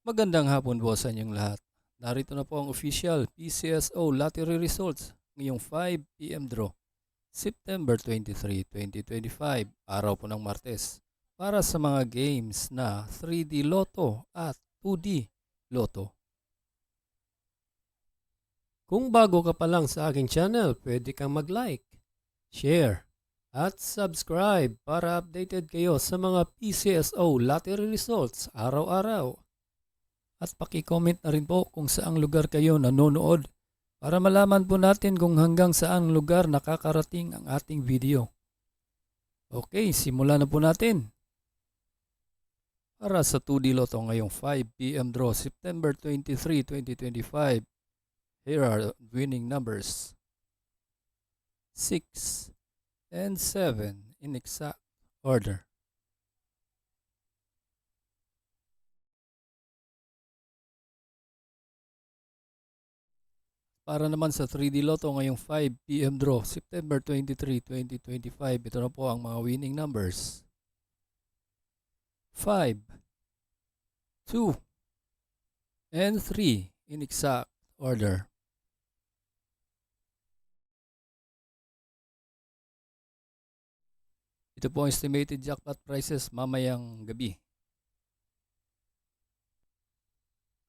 Magandang hapon po sa inyong lahat. Narito na po ang official PCSO lottery results ngayong 5 PM draw, September 23, 2025, araw po ng Martes, para sa mga games na 3D Lotto at 2D Lotto. Kung bago ka pa lang sa aking channel, pwede kang mag-like, share, at subscribe para updated kayo sa mga PCSO lottery results araw-araw. At paki-comment na rin po kung saang lugar kayo nanonood para malaman po natin kung hanggang saang lugar nakakarating ang ating video. Okay, simulan na po natin. Para sa 2D Lotto ngayong 5 PM draw, September 23, 2025, here are winning numbers 6 and 7 in exact order. Para naman sa 3D Lotto ngayong 5 PM draw, September 23, 2025, ito na po ang mga winning numbers 5, 2, and 3 in exact order. Ito po ang estimated jackpot prices mamayang gabi.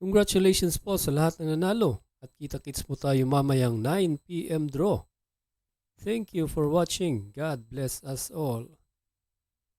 Congratulations po sa lahat ng nanalo at kita-kits po tayo mamayang 9 PM draw. Thank you for watching. God bless us all.